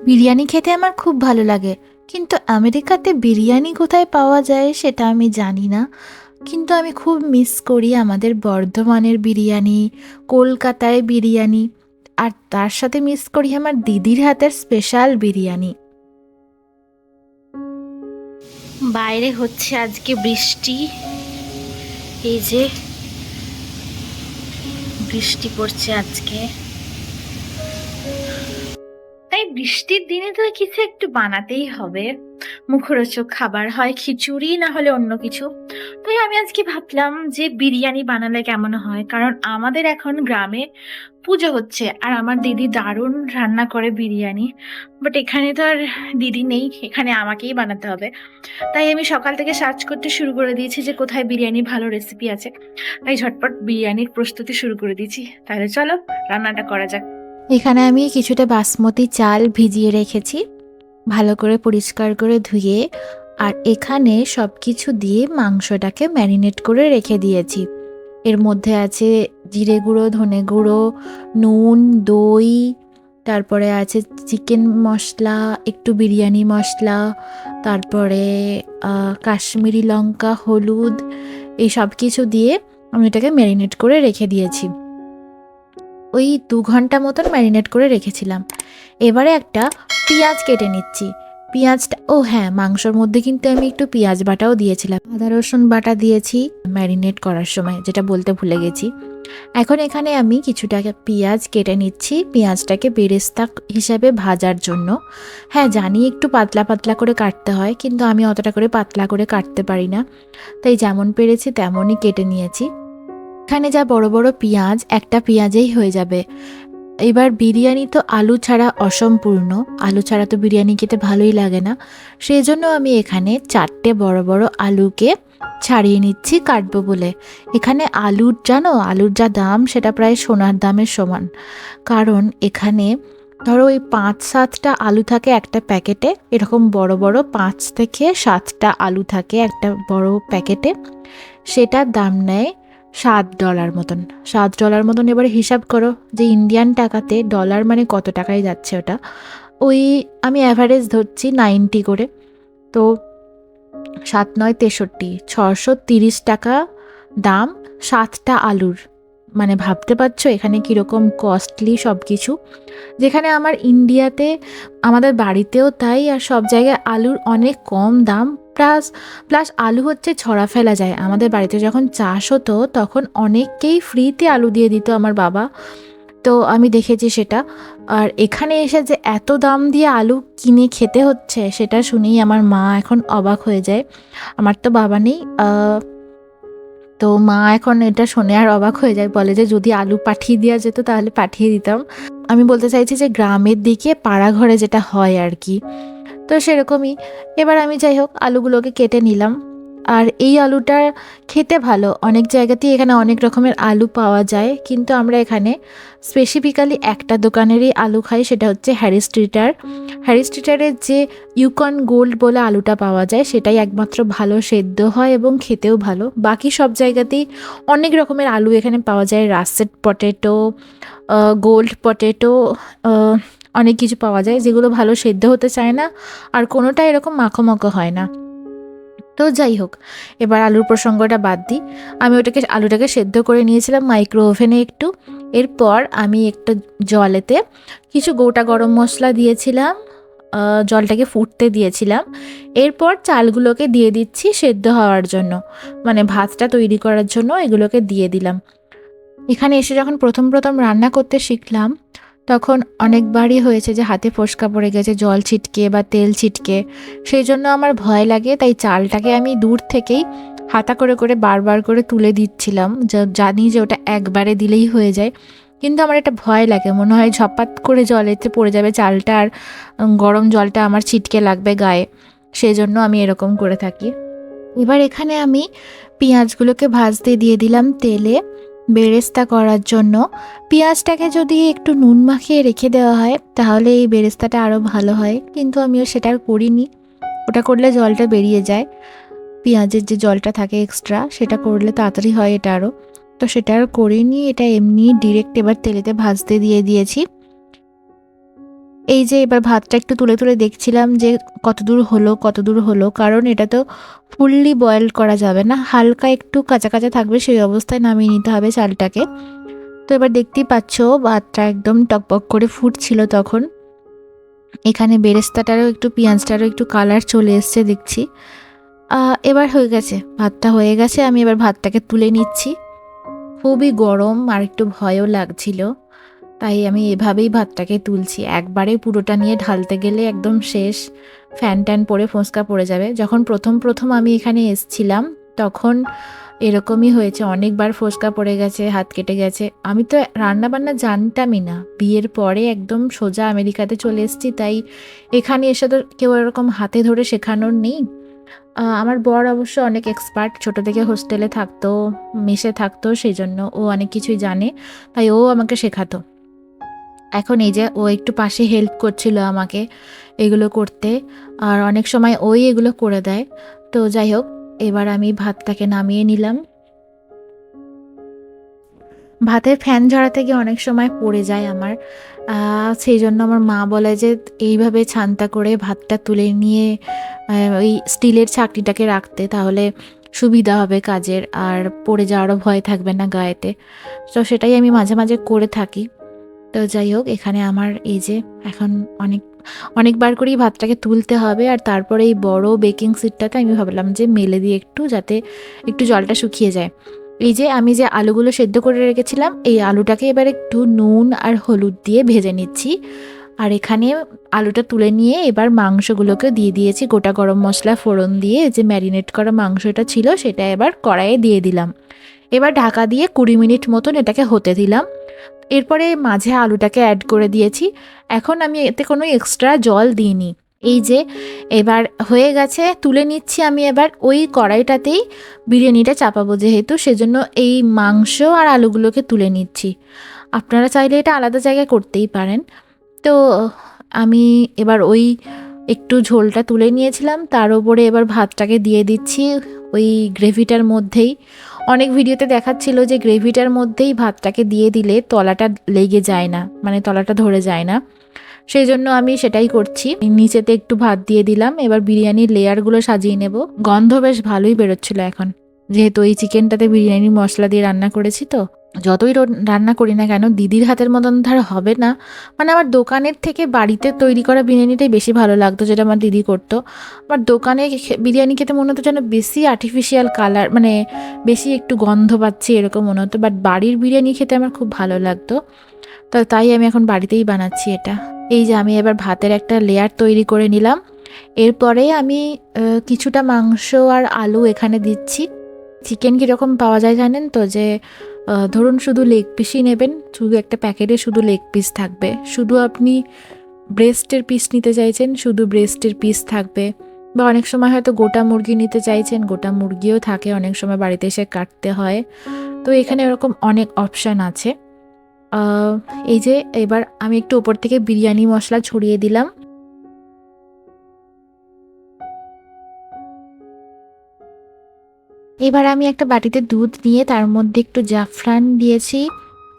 বিরিয়ানি খেতে আমার খুব ভালো লাগে, কিন্তু আমেরিকাতে বিরিয়ানি কোথায় পাওয়া যায় সেটা আমি জানি না। কিন্তু আমি খুব মিস করি আমাদের বর্ধমানের বিরিয়ানি, কলকাতায় বিরিয়ানি, আর তার সাথে মিস করি আমার দিদির হাতের স্পেশাল বিরিয়ানি। বাইরে হচ্ছে আজকে বৃষ্টি, এই যে বৃষ্টি পড়ছে আজকে। তাই বৃষ্টির দিনে তো কিছু একটু বানাতেই হবে, মুখরোচক খাবার, হয় খিচুড়ি না হলে অন্য কিছু। তাই আমি আজকে ভাবলাম যে বিরিয়ানি বানালে কেমন হয়, কারণ আমাদের এখন গ্রামে পুজো হচ্ছে আর আমার দিদি দারুণ রান্না করে বিরিয়ানি। বাট এখানে তো আর দিদি নেই, এখানে আমাকেই বানাতে হবে। তাই আমি সকাল থেকে সার্চ করতে শুরু করে দিয়েছি যে কোথায় বিরিয়ানি ভালো রেসিপি আছে। তাই ঝটপট বিরিয়ানির প্রস্তুতি শুরু করে দিয়েছি। তাহলে চলো রান্নাটা করা যাক। এখানে আমি কিছুটা বাসমতি চাল ভিজিয়ে রেখেছি, ভালো করে পরিষ্কার করে ধুয়ে। আর এখানে সব কিছু দিয়ে মাংসটাকে ম্যারিনেট করে রেখে দিয়েছি। এর মধ্যে আছে জিরে গুঁড়ো, ধনে গুঁড়ো, নুন, দই, তারপরে আছে চিকেন মশলা, একটু বিরিয়ানি মশলা, তারপরে কাশ্মীরি লঙ্কা, হলুদ, এই সব কিছু দিয়ে আমি এটাকে ম্যারিনেট করে রেখে দিয়েছি। ওই 2 ঘন্টা মতন ম্যারিনেট করে রেখেছিলাম। এবারে একটা পেঁয়াজ কেটে নিচ্ছি। পেঁয়াজটা, ও হ্যাঁ, মাংসর মধ্যে কিন্তু আমি একটু পেঁয়াজ বাটাও দিয়েছিলাম, আদা রসুন বাটা দিয়েছি ম্যারিনেট করার সময়, যেটা বলতে ভুলে গেছি। এখন এখানে আমি কিছুটা পেঁয়াজ কেটে নিচ্ছি, পেঁয়াজটাকে বেরেস্তা হিসাবে ভাজার জন্য। হ্যাঁ জানি একটু পাতলা পাতলা করে কাটতে হয়, কিন্তু আমি অতটা করে পাতলা করে কাটতে পারি না, তাই যেমন পেরেছি তেমনই কেটে নিয়েছি। এখানে যা বড় বড় পেঁয়াজ, একটা পেঁয়াজেই হয়ে যাবে। এবার বিরিয়ানি তো আলু ছাড়া অসম্পূর্ণ, আলু ছাড়া তো বিরিয়ানি খেতে ভালোই লাগে না। সেই জন্য আমি এখানে 4টে বড় বড় আলুকে ছাড়িয়ে নিচ্ছি কাটবো বলে। এখানে আলুর, জানো আলুর যা দাম সেটা প্রায় সোনার দামের সমান। কারণ এখানে ধরো ওই 5-7টা আলু থাকে একটা প্যাকেটে, এরকম বড় বড় 5 থেকে 7টা আলু থাকে একটা বড় প্যাকেটে। সেটার দাম নেয় $7 মতন, $7 মতন। এবারে হিসাব করো যে ইন্ডিয়ান টাকাতে ডলার মানে কত টাকায় যাচ্ছে ওটা। ওই আমি অ্যাভারেজ ধরছি 90 করে, তো 7-9 63, $630 দাম 7টা আলুর। মানে ভাবতে পারছো এখানে কীরকম কস্টলি সব কিছু। যেখানে আমার ইন্ডিয়াতে, আমাদের বাড়িতেও তাই, আর সব জায়গায় আলুর অনেক কম দাম। প্লাস প্লাস আলু হচ্ছে ছড়া ফেলা যায়। আমাদের বাড়িতে যখন চাষ হতো তখন অনেককেই ফ্রিতে আলু দিয়ে দিত আমার বাবা, তো আমি দেখেছি সেটা। আর এখানে এসে যে এত দাম দিয়ে আলু কিনে খেতে হচ্ছে সেটা শুনেই আমার মা এখন অবাক হয়ে যায়। আমার তো বাবা নেই, তো মা এখন এটা শুনে আর অবাক হয়ে যায়, বলে যে যদি আলু পাঠিয়ে দেওয়া যেত তাহলে পাঠিয়ে দিতাম। আমি বলতে চাইছি যে গ্রামের দিকে পাড়া ঘরে যেটা হয় আর কি, তো সেরকমই। এবার আমি যাই হোক আলুগুলোকে কেটে নিলাম। আর এই আলুটা খেতে ভালো, অনেক জায়গাতেই এখানে অনেক রকমের আলু পাওয়া যায়, কিন্তু আমরা এখানে স্পেসিফিক্যালি একটা দোকানেরই আলু খাই, সেটা হচ্ছে হ্যারি স্ট্রিটার। হ্যারি স্ট্রিটারের যে ইউকন গোল্ড বলে আলুটা পাওয়া যায় সেটাই একমাত্র ভালো, সেদ্ধ হয় এবং খেতেও ভালো। বাকি সব জায়গাতেই অনেক রকমের আলু এখানে পাওয়া যায়, রাসেট পটেটো, গোল্ড পটেটো, অনেক কিছু পাওয়া যায় যেগুলো ভালো সেদ্ধ হতে চায় না, আর কোনোটা এরকম মাখো মাখো হয় না। তো যাই হোক, এবার আলুর প্রসঙ্গটা বাদ দিই। আমি আলুটাকে সেদ্ধ করে নিয়েছিলাম মাইক্রো ওভেনে একটু। এরপর আমি একটু জলেতে কিছু গোটা গরম মশলা দিয়েছিলাম, জলটাকে ফুটতে দিয়েছিলাম। এরপর চালগুলোকে দিয়ে দিচ্ছি সেদ্ধ হওয়ার জন্য, মানে ভাতটা তৈরি করার জন্য এগুলোকে দিয়ে দিলাম। এখানে এসে যখন প্রথম প্রথম রান্না করতে শিখলাম তখন অনেকবারই হয়েছে যে হাতে ফোস্কা পড়ে গেছে জল ছিটকে বা তেল ছিটকে, সেই জন্য আমার ভয় লাগে। তাই চালটাকে আমি দূর থেকেই হাতা করে করে বারবার করে তুলে দিচ্ছিলাম, জানি যে ওটা একবারে দিলেই হয়ে যায়, কিন্তু আমার একটা ভয় লাগে, মনে হয় ঝপাত করে জলেতে পড়ে যাবে চালটা, আর গরম জলটা আমার ছিটকে লাগবে গায়ে, সেই জন্য আমি এরকম করে থাকি। এবার এখানে আমি পেঁয়াজগুলোকে ভাজতে দিয়ে দিলাম তেলে বেরেস্তা করার জন্য। পেঁয়াজটাকে যদি একটু নুন মাখিয়ে রেখে দেওয়া হয় তাহলে এই বেরেস্তাটা আরও ভালো হয়, কিন্তু আমিও সেটা আর করিনি। ওটা করলে জলটা বেরিয়ে যায়, পেঁয়াজের যে জলটা থাকে এক্সট্রা, সেটা করলে তাড়াতাড়ি হয় এটা আরও, তো সেটা আর করিনি। এটা এমনি ডিরেক্ট এবার তেলেতে ভাজতে দিয়ে দিয়েছি। এই যে এবার ভাতটা একটু তুলে তুলে দেখছিলাম যে কতদূর হলো, কারণ এটা তো ফুললি বয়েল করা যাবে না, হালকা একটু কাঁচা কাঁচা থাকবে, সেই অবস্থায় নামিয়ে নিতে হবে চালটাকে। তো এবার দেখতেই পাচ্ছ ভাতটা একদম টকবক করে ফুটছিল তখন। এখানে বেরেস্তাটারও একটু, পেঁয়াজটারও একটু কালার চলে এসছে দেখছি। এবার হয়ে গেছে, ভাতটা হয়ে গেছে। আমি এবার ভাতটাকে তুলে নিচ্ছি। খুবই গরম আর একটু ভয়ও লাগছিল, তাই আমি এভাবেই ভাতটাকে তুলছি। একবারে পুরোটা নিয়ে ঢালতে গেলে একদম শেষ, ফ্যান ট্যান পড়ে ফোঁসকা পড়ে যাবে। যখন প্রথম আমি এখানে এসছিলাম তখন এরকমই হয়েছে, অনেকবার ফোঁসকা পড়ে গেছে, হাত কেটে গেছে। আমি তো রান্না বান্না জানতামই না, বিয়ের পরে একদম সোজা আমেরিকাতে চলে এসেছি, তাই এখানে এসে তো কেউ এরকম হাতে ধরে শেখানোর নেই। আমার বর অবশ্য অনেক এক্সপার্ট, ছোট থেকে হোস্টেলে থাকতো, মেসে থাকতো, সেই জন্য ও অনেক কিছুই জানে, তাই ও আমাকে শেখাতো। এখন এই যে ও একটু পাশে হেল্প করছিল আমাকে এগুলো করতে, আর অনেক সময় ওই এগুলো করে দেয়। তো যাই হোক, এবার আমি ভাতটাকে নামিয়ে নিলাম। ভাতের ফ্যান ঝরাতে গিয়ে অনেক সময় পড়ে যায় আমার, সেই জন্য আমার মা বলে যে এইভাবে ছানটা করে ভাতটা তুলে নিয়ে ওই স্টিলের ছাঁকনিটাকে রাখতে, তাহলে সুবিধা হবে কাজের, আর পড়ে যাওয়ারও ভয় থাকবে না গায়েতে। তো সেটাই আমি মাঝে মাঝে করে থাকি। তো যাই হোক, এখানে আমার এই যে এখন অনেকবার করেই ভাতটাকে তুলতে হবে, আর তারপরে এই বড় বেকিং শিটটাকে আমি ভাবলাম যে মেলে দিয়ে একটু, যাতে একটু জলটা শুকিয়ে যায়। এই যে আমি যে আলুগুলো সেদ্ধ করে রেখেছিলাম, এই আলুটাকে এবার একটু নুন আর হলুদ দিয়ে ভেজে নিচ্ছি। আর এখানে আলুটা তুলে নিয়ে এবার মাংসগুলোকে দিয়ে দিয়েছি, গোটা গরম মশলা ফোড়ন দিয়ে যে ম্যারিনেট করা মাংসটা ছিল সেটা এবার কড়াইয়ে দিয়ে দিলাম। এবার ঢাকা দিয়ে 20 মিনিট মতন এটাকে হতে দিলাম। এরপরে মাঝে আলুটাকে অ্যাড করে দিয়েছি। এখন আমি এতে কোনো এক্সট্রা জল দিইনি। এই যে এবার হয়ে গেছে, তুলে নিচ্ছি আমি এবার ওই কড়াইটাতেই বিরিয়ানিটা চাপাবো, যেহেতু সেজন্য এই মাংস আর আলুগুলোকে তুলে নিচ্ছি। আপনারা চাইলে এটা আলাদা জায়গায় করতেই পারেন। তো আমি এবার ওই একটু ঝোলটা তুলে নিয়েছিলাম, তার উপরে এবার ভাতটাকে দিয়ে দিচ্ছি ওই গ্রেভিটার মধ্যেই। অনেক ভিডিওতে দেখাচ্ছিল যে গ্রেভিটার মধ্যেই ভাতটাকে দিয়ে দিলে তলাটা লেগে যায় না, মানে তলাটা ধরে যায় না, সেই জন্য আমি সেটাই করছি। নিচেতে একটু ভাত দিয়ে দিলাম, এবার বিরিয়ানির লেয়ারগুলো সাজিয়ে নেব। গন্ধ বেশ ভালোই বেরোচ্ছিল এখন, যেহেতু এই চিকেনটাতে বিরিয়ানির মশলা দিয়ে রান্না করেছি। তো যতই রান্না করি না কেন, দিদির হাতের মতন ধর হবে না। মানে আমার দোকানের থেকে বাড়িতে তৈরি করা বিরিয়ানিটাই বেশি ভালো লাগতো, যেটা আমার দিদি করতো। আমার দোকানে বিরিয়ানি খেতে মনে হতো যেন বেশি আর্টিফিশিয়াল কালার, মানে বেশি একটু গন্ধ পাচ্ছি এরকম মনে হতো, বাট বাড়ির বিরিয়ানি খেতে আমার খুব ভালো লাগতো। তো তাই আমি এখন বাড়িতেই বানাচ্ছি এটা। এই যে আমি এবার ভাতের একটা লেয়ার তৈরি করে নিলাম। এরপরে আমি কিছুটা মাংস আর আলু এখানে দিচ্ছি। চিকেন কীরকম পাওয়া যায় জানেন তো, যে ধরুন শুধু লেগ পিসই নেবেন, শুধু একটা প্যাকেটে শুধু লেগ পিস থাকবে। শুধু আপনি ব্রেস্টের পিস নিতে চাইছেন, শুধু ব্রেস্টের পিস থাকবে। বা অনেক সময় হয়তো গোটা মুরগি নিতে চাইছেন, গোটা মুরগিও থাকে, অনেক সময় বাড়িতে এসে কাটতে হয়। তো এখানে এরকম অনেক অপশান আছে। এই যে এবার আমি একটু ওপর থেকে বিরিয়ানি মশলা ছড়িয়ে দিলাম। এবার আমি একটা বাটিতে দুধ নিয়ে তার মধ্যে একটু জাফরান দিয়েছি,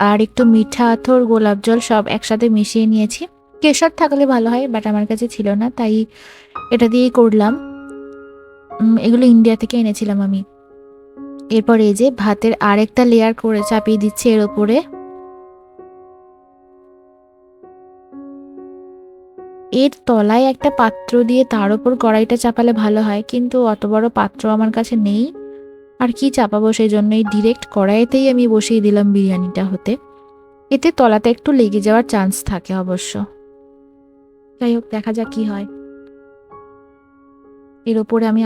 আর একটু মিঠা আতর, গোলাপ জল সব একসাথে মিশিয়ে নিয়েছি। কেশর থাকলে ভালো হয়, বাট আমার কাছে ছিল না, তাই এটা দিয়েই করলাম। এগুলো ইন্ডিয়া থেকে এনেছিলাম আমি। এরপর এই যে ভাতের আরেকটা লেয়ার করে চাপিয়ে দিচ্ছি এর ওপরে। এর তলায় একটা পাত্র দিয়ে তার ওপর কড়াইটা চাপালে ভালো হয়, কিন্তু অত বড় পাত্র আমার কাছে নেই, আর কি চাপাবো, সেই জন্যই ডিরেক্ট কড়াইতেই আমি বসিয়ে দিলাম বিরিয়ানিটা হতে। এতে তলাতে একটু লেগে যাওয়ার চান্স থাকে অবশ্য। যাই হোক, দেখা যাক কি হয়। এর ওপরে আমি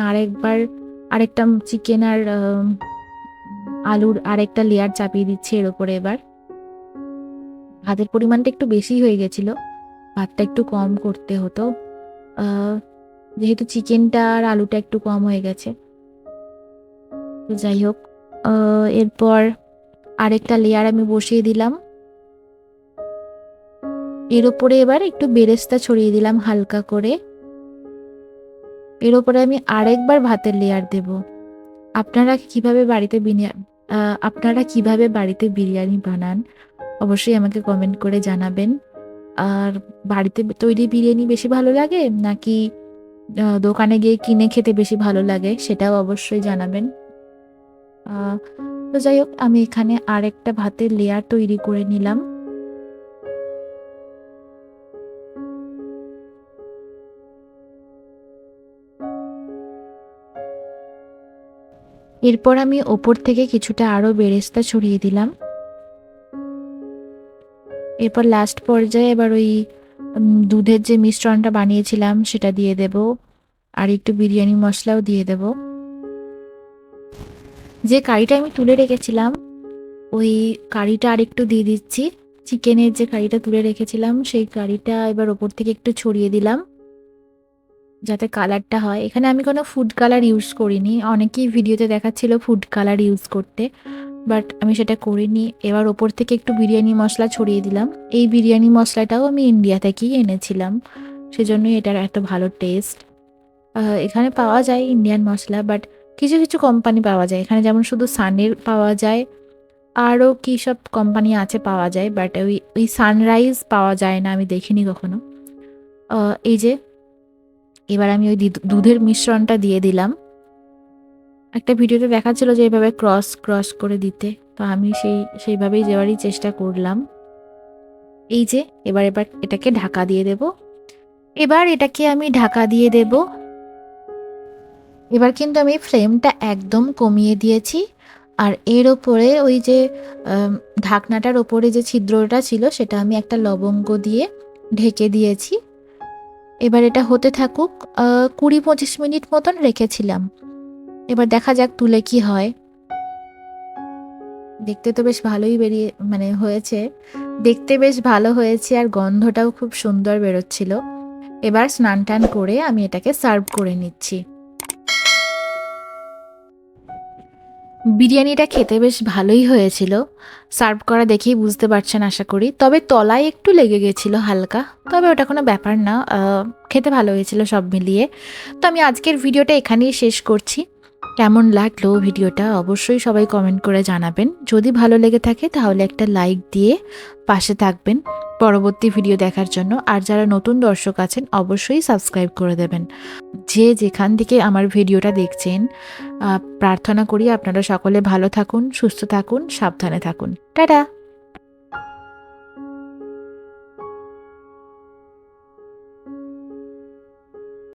আরেকটা চিকেন আর আলুর আরেকটা লেয়ার চাপিয়ে দিচ্ছি এর ওপরে। এবার ভাতের পরিমাণটা একটু বেশি হয়ে গেছিল, ভাতটা একটু কম করতে হতো, যেহেতু চিকেনটা আর আলুটা একটু কম হয়ে গেছে। তো যাই হোক, এরপর আরেকটা লেয়ার আমি বসিয়ে দিলাম। এর ওপরে এবার একটু বেরেস্তা ছড়িয়ে দিলাম হালকা করে। এর ওপরে আমি আরেকবার ভাতের লেয়ার দেব। আপনারা কিভাবে বাড়িতে বিরিয়ানি বানান অবশ্যই আমাকে কমেন্ট করে জানাবেন। আর বাড়িতে তৈরি বিরিয়ানি বেশি ভালো লাগে নাকি দোকানে গিয়ে কিনে খেতে বেশি ভালো লাগে সেটাও অবশ্যই জানাবেন। আহ, তো যাই হোক, আমি এখানে আরেকটা ভাতের লেয়ার তৈরি করে নিলাম। এরপর আমি ওপর থেকে কিছুটা আরও বেরেস্তা ছড়িয়ে দিলাম। এরপর লাস্ট পর্যায়ে এবার ওই দুধের যে মিশ্রণটা বানিয়েছিলাম সেটা দিয়ে দেব, আর একটু বিরিয়ানি মশলাও দিয়ে দেব। যে কারিটা আমি তুলে রেখেছিলাম ওই কারিটা আরেকটু দিয়ে দিচ্ছি। চিকেনের যে কারিটা তুলে রেখেছিলাম সেই কারিটা এবার ওপর থেকে একটু ছড়িয়ে দিলাম যাতে কালারটা হয়। এখানে আমি কোনো ফুড কালার ইউজ করিনি, অনেকেই ভিডিওতে দেখাচ্ছিল ফুড কালার ইউজ করতে, বাট আমি সেটা করিনি। এবার ওপর থেকে একটু বিরিয়ানি মশলা ছড়িয়ে দিলাম। এই বিরিয়ানি মশলাটাও আমি ইন্ডিয়া থেকেই এনেছিলাম, সেজন্যই এটার এত ভালো টেস্ট। এখানে পাওয়া যায় ইন্ডিয়ান মশলা, বাট কিছু কিছু কোম্পানি পাওয়া যায় এখানে, যেমন শুধু সানের পাওয়া যায়, আরও কী সব কোম্পানি আছে পাওয়া যায়, বাট ওই ওই সানরাইজ পাওয়া যায় না, আমি দেখিনি কখনো। এই যে এবার আমি ওই দুধের মিশ্রণটা দিয়ে দিলাম। একটা ভিডিওতে দেখাচ্ছিল যে এইভাবে ক্রস ক্রস করে দিতে, তো আমি সেইভাবেই যাওয়ারই চেষ্টা করলাম। এই যে এবার এবার এটাকে ঢাকা দিয়ে দেব। এবার এটাকে আমি ঢাকা দিয়ে দেব। এবার কিন্তু আমি ফ্লেমটা একদম কমিয়ে দিয়েছি, আর এর ওপরে ওই যে ঢাকনাটার ওপরে যে ছিদ্রটা ছিল সেটা আমি একটা লবঙ্গ দিয়ে ঢেকে দিয়েছি। এবার এটা হতে থাকুক। 20-25 মিনিট মতন রেখেছিলাম। এবার দেখা যাক তুলে কি হয়। দেখতে তো বেশ ভালোই হয়েছে, দেখতে বেশ ভালো হয়েছে, আর গন্ধটাও খুব সুন্দর বেরোচ্ছিল। এবার স্নান টান করে আমি এটাকে সার্ভ করে নিচ্ছি। বিরিয়ানিটা খেতে বেশ ভালোই হয়েছিল, সার্ভ করা দেখেই বুঝতে পারছেন আশা করি। তবে তলায় একটু লেগে গেছিলো হালকা, তবে ওটা কোনো ব্যাপার না, খেতে ভালো হয়েছিল সব মিলিয়ে। তো আমি আজকের ভিডিওটা এখানেই শেষ করছি। কেমন লাগলো ভিডিওটা অবশ্যই সবাই কমেন্ট করে জানাবেন। যদি ভালো লেগে থাকে তাহলে একটা লাইক দিয়ে পাশে থাকবেন পরবর্তী ভিডিও দেখার জন্য। আর যারা নতুন দর্শক আছেন অবশ্যই সাবস্ক্রাইব করে দেবেন। যে যেখান থেকে আমার ভিডিওটা দেখছেন, প্রার্থনা করি আপনারা সকলে ভালো থাকুন, সুস্থ থাকুন, সাবধানে থাকুন। টাটা।